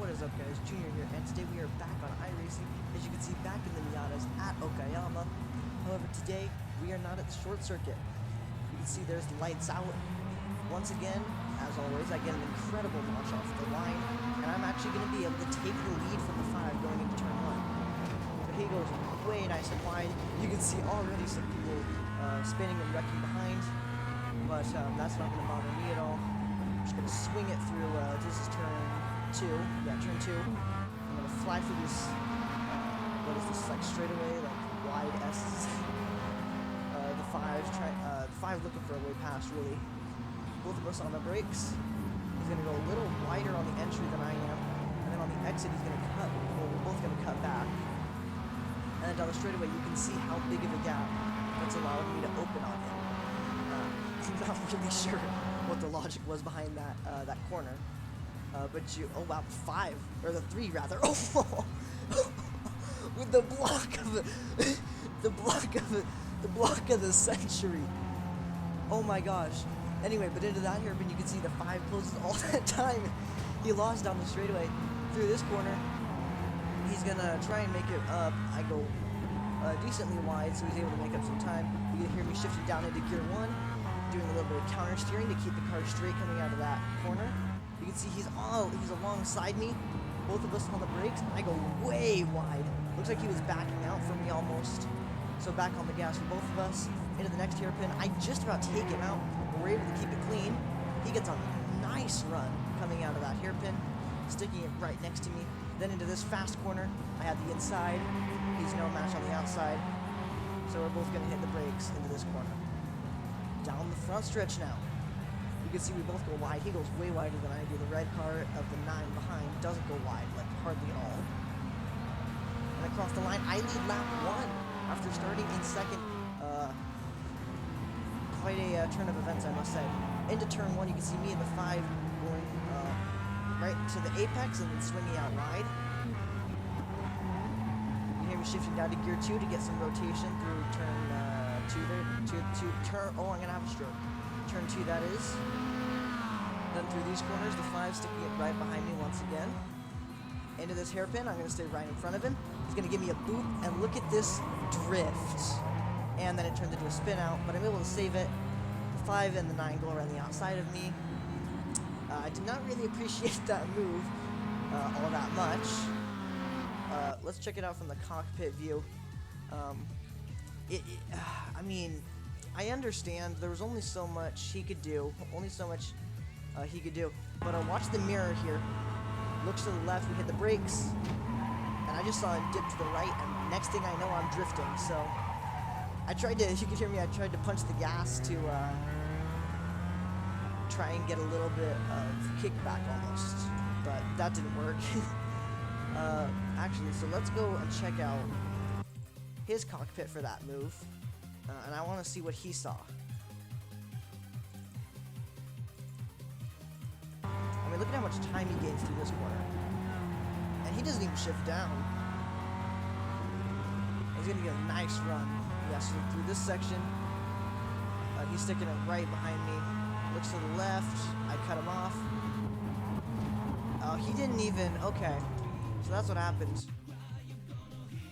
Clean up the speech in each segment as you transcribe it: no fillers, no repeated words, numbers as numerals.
What is up, guys? Junior here, and today we are back on iRacing, as you can see, back in the Miatas at Okayama. However, today we are not at the short circuit. You can see there's lights out. Once again, as always, I get an incredible launch off the line, and I'm actually going to be able to take the lead from the 5 going into turn 1. But he goes way nice and wide. You can see already some people spinning and wrecking behind, but that's not going to bother me at all. I'm just going to swing it through, this is turn 2. Yeah, turn 2. I'm going to fly through this, what is this, like straightaway, like wide S's. The 5 looking for a way past, really. Both of us on the brakes. He's going to go a little wider on the entry than I am, and then on the exit he's going to cut, well, we're both going to cut back. And then down the straightaway you can see how big of a gap that's allowed me to open on him. I'm not really sure what the logic was behind that that corner. But you, oh wow, 5, or the 3 rather. Oh, with the block of the block of the century. Oh my gosh. Anyway, but into that hairpin, you can see the 5 closes all that time. He lost down the straightaway through this corner. He's gonna try and make it up. I go decently wide, so he's able to make up some time. You can hear me shifting down into gear 1, doing a little bit of counter steering to keep the car straight coming out of that corner. You can see he's alongside me, both of us on the brakes. I go way wide. Looks like he was backing out for me almost. So back on the gas for both of us. Into the next hairpin. I just about take him out, but we're able to keep it clean. He gets a nice run coming out of that hairpin, sticking it right next to me. Then into this fast corner, I have the inside. He's no match on the outside. So we're both going to hit the brakes into this corner. Down the front stretch now. You can see we both go wide. He goes way wider than I do. The red car of the 9 behind doesn't go wide, like hardly at all. And across the line, I lead lap 1 after starting in second. Quite a turn of events, I must say. Into turn 1, you can see me in the 5 going right to the apex and then swinging out wide. You hear me shifting down to gear 2 to get some rotation through turn 2 there. Oh, I'm going to have a stroke. Turn 2, that is. Then through these corners, the 5 sticking it right behind me once again. Into this hairpin, I'm going to stay right in front of him. He's going to give me a boot, and look at this drift. And then it turns into a spin out, but I'm able to save it. The 5 and the 9 go around the outside of me. I did not really appreciate that move all that much. Let's check it out from the cockpit view. I mean, I understand there was only so much he could do, but I watched the mirror here. Looks to the left, we hit the brakes, and I just saw him dip to the right, and next thing I know, I'm drifting, so I tried to, you can hear me, I tried to punch the gas to try and get a little bit of kickback almost, but that didn't work. Actually, so let's go and check out his cockpit for that move, and I want to see what he saw. I mean, look at how much time he gains through this corner, and he doesn't even shift down. He's going to get a nice run. Yeah, so through this section, he's sticking it right behind me. Looks to the left, I cut him off. Oh, he didn't even, okay. So that's what happened.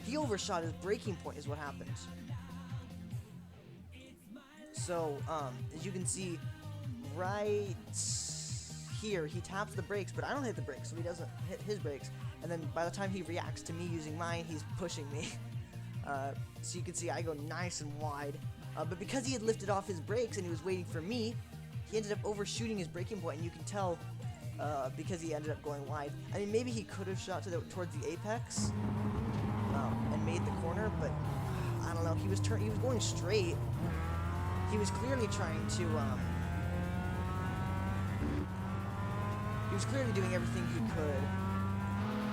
He overshot his braking point is what happened. So, as you can see, right here, he taps the brakes, but I don't hit the brakes, so he doesn't hit his brakes. And then by the time he reacts to me using mine, he's pushing me. So you can see I go nice and wide, but because he had lifted off his brakes and he was waiting for me, he ended up overshooting his braking point, and you can tell because he ended up going wide. I mean, maybe he could have shot towards the apex and made the corner, but I don't know. He was going straight. He was clearly trying to. He was clearly doing everything he could.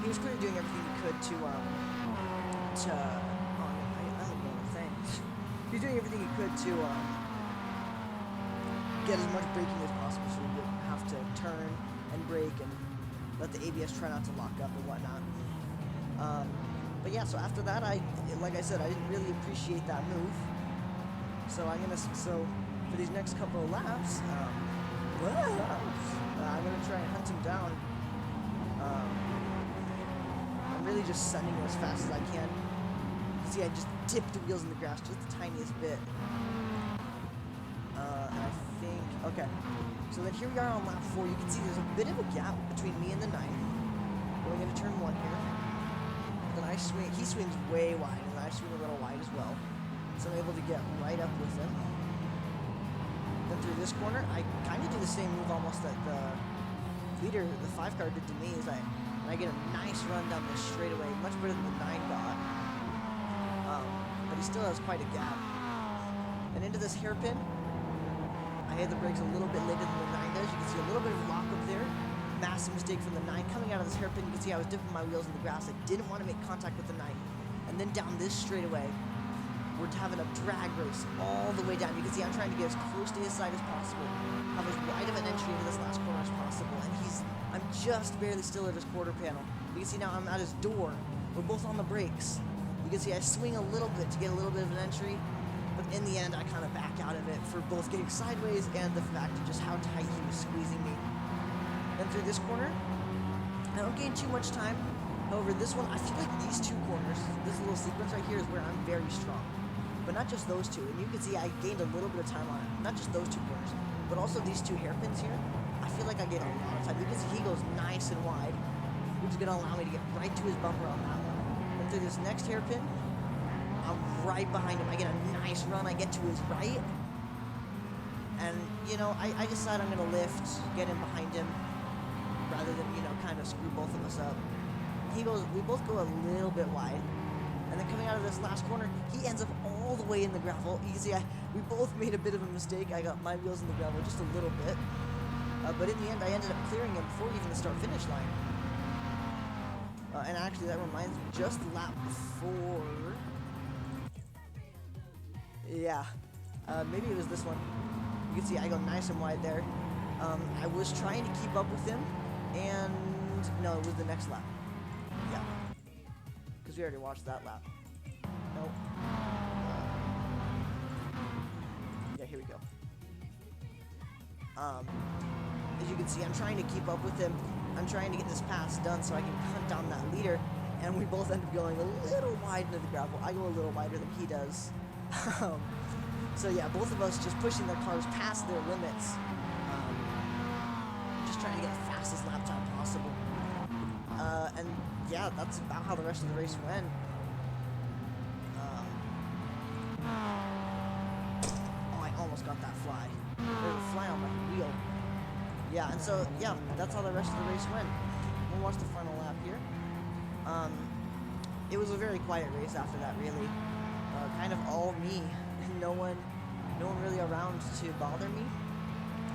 He was clearly doing everything he could to. He's doing everything he could to get as much braking as possible, so he wouldn't have to turn and brake and let the ABS try not to lock up and whatnot. But yeah, so after that, like I said, I didn't really appreciate that move. So for these next couple of laps, I'm gonna try and hunt him down. really just sending it as fast as I can. You see, I just dipped the wheels in the grass just the tiniest bit. And I think, okay. So then here we are on lap 4. You can see there's a bit of a gap between me and the 9th. Going into turn 1 here. Then I swing, he swings way wide, and I swing a little wide as well. So I'm able to get right up with him. Then through this corner, I kind of do the same move almost that the leader, the 5 car, did to me. Is I get a nice run down this straightaway, much better than the 9 got. But he still has quite a gap. And into this hairpin, I hit the brakes a little bit later than the 9 does. You can see a little bit of lock up there. Massive mistake from the 9. Coming out of this hairpin, you can see I was dipping my wheels in the grass. I didn't want to make contact with the 9. And then down this straightaway, we're having a drag race all the way down. You can see I'm trying to get as close to his side as possible, have as wide of an entry into this last corner as possible, and I'm just barely still at his quarter panel. You can see now I'm at his door. We're both on the brakes. You can see I swing a little bit to get a little bit of an entry, but in the end I kind of back out of it for both getting sideways and the fact of just how tight he was squeezing me. Then through this corner, I don't gain too much time. However, this one, I feel like these 2 corners, this little sequence right here is where I'm very strong. But not just those 2, and you can see I gained a little bit of time on it. Not just those 2 corners, but also these 2 hairpins here. I feel like I gained a lot of time. You can see he goes nice and wide, which is going to allow me to get right to his bumper on that one. And through this next hairpin, I'm right behind him. I get a nice run. I get to his right. And, you know, I decide I'm going to lift, get in behind him, rather than, you know, kind of screw both of us up. We both go a little bit wide. And then coming out of this last corner, he ends up all the way in the gravel. You can see we both made a bit of a mistake. I got my wheels in the gravel just a little bit. But in the end, I ended up clearing him before even the start-finish line. And actually, that reminds me, just lap before... Yeah. Maybe it was this one. You can see I go nice and wide there. I was trying to keep up with him, and... No, it was the next lap. Yeah. Because we already watched that lap. Nope. Yeah, here we go. As you can see, I'm trying to keep up with him. I'm trying to get this pass done so I can hunt down that leader, and we both end up going a little wide into the gravel. I go a little wider than he does. So yeah, both of us just pushing their cars past their limits. Just trying to get the fastest lap time possible. And yeah, that's about how the rest of the race went. Oh, I almost got that fly. There was a fly on my wheel. Yeah, and so, yeah, that's how the rest of the race went. We'll watch the final lap here. It was a very quiet race after that, really. Kind of all me. No one really around to bother me.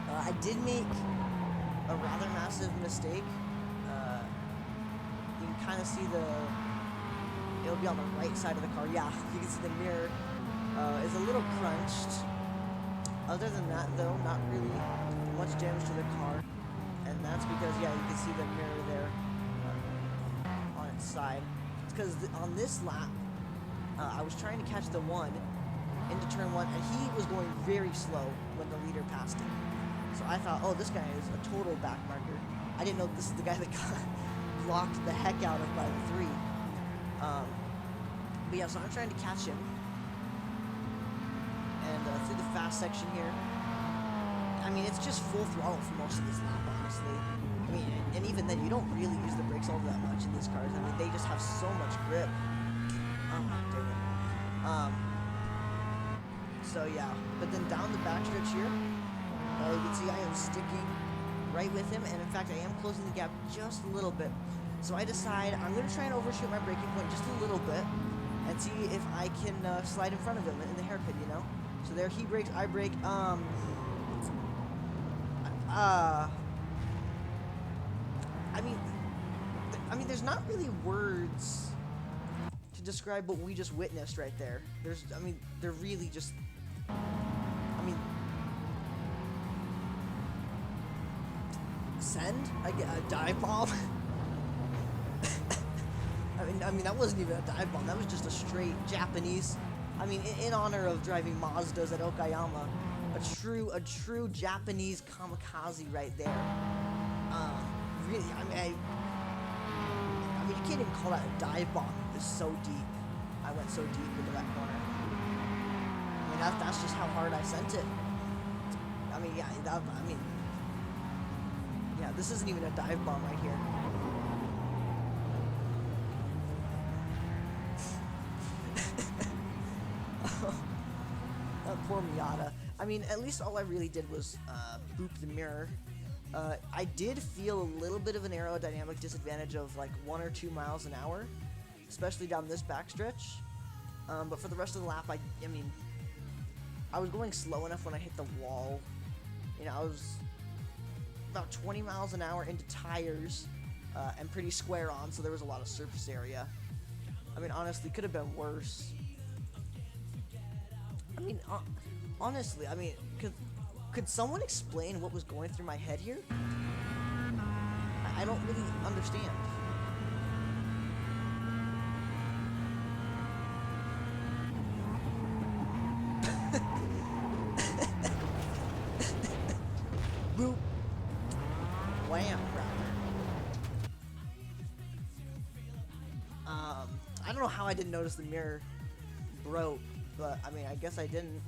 I did make a rather massive mistake. You can kind of see it'll be on the right side of the car. Yeah, you can see the mirror is a little crunched. Other than that, though, not really much damage to the car. And that's because, yeah, you can see the mirror there on its side. It's because on this lap, I was trying to catch the 1 into turn 1, and he was going very slow when the leader passed him. So I thought, oh, this guy is a total back marker. I didn't know this is the guy that got blocked the heck out of by the 3. But yeah, so I'm trying to catch him. And through the fast section here, I mean, it's just full throttle for most of this lap, honestly. I mean, and even then, you don't really use the brakes all that much in these cars. I mean, they just have so much grip. Oh my goodness. So yeah, but then down the backstretch here, you can see I am sticking right with him, and in fact, I am closing the gap just a little bit. So I decide I'm going to try and overshoot my braking point just a little bit, and see if I can slide in front of him in the hairpin, you know? So there, he brakes, I brake. I mean, there's not really words to describe what we just witnessed right there. They're really just, send? I get a dive bomb? I mean, that wasn't even a dive bomb. That was just a straight Japanese. I mean, in honor of driving Mazdas at Okayama, a true Japanese kamikaze right there. Really, mean, you can't even call that a dive bomb. It was so deep. I went so deep into that corner. I mean, that's just how hard I sent it. I mean, yeah, yeah, this isn't even a dive bomb right here. That poor Miata. I mean, at least all I really did was boop the mirror. I did feel a little bit of an aerodynamic disadvantage of like 1 or 2 miles an hour, especially down this backstretch. But for the rest of the lap, I mean, I was going slow enough when I hit the wall. You know, I was about 20 miles an hour into tires and pretty square on, so there was a lot of surface area. I mean, honestly, could have been worse. I mean, honestly, I mean, could someone explain what was going through my head here? I don't really understand. Boop. Wham, rather. I don't know how I didn't notice the mirror broke, but I mean, I guess I didn't.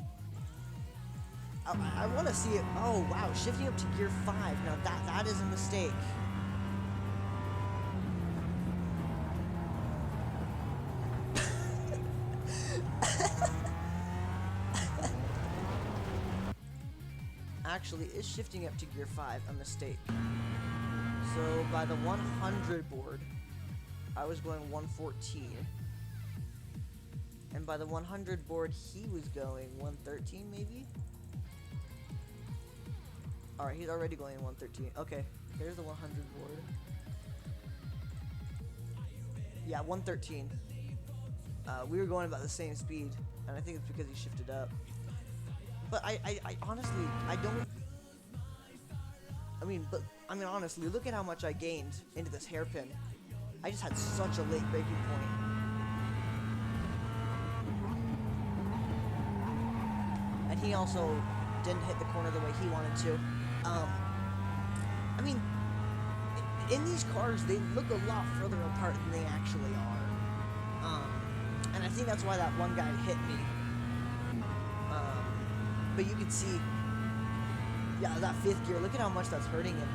I want to see it. Oh wow, shifting up to gear 5. Now that is a mistake. Actually, is shifting up to gear 5 a mistake? So by the 100 board, I was going 114. And by the 100 board, he was going 113 maybe? Alright, he's already going 113. Okay, there's the 100 board. Yeah, 113. We were going about the same speed, and I think it's because he shifted up. But I honestly, I don't... I mean, honestly, look at how much I gained into this hairpin. I just had such a late breaking point. And he also didn't hit the corner the way he wanted to. I mean, in these cars, they look a lot further apart than they actually are. And I think that's why that one guy hit me. But you can see, yeah, that 5th gear, look at how much that's hurting him.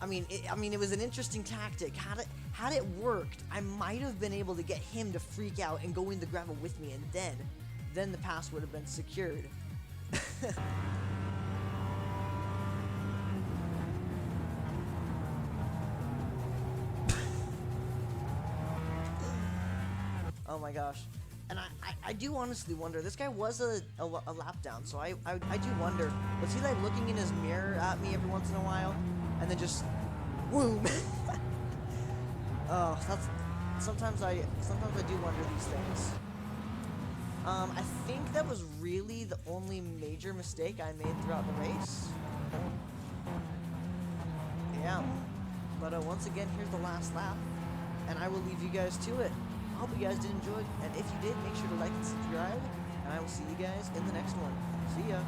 I mean, it was an interesting tactic. Had it worked, I might have been able to get him to freak out and go in the gravel with me, and then the pass would have been secured. Oh my gosh. And I do honestly wonder, this guy was a lap down, so I do wonder, was he like looking in his mirror at me every once in a while, and then just, boom. Oh, sometimes I do wonder these things. I think that was really the only major mistake I made throughout the race. Yeah. But once again, here's the last lap, and I will leave you guys to it. I hope you guys did enjoy, and if you did, make sure to like and subscribe, and I will see you guys in the next one. See ya!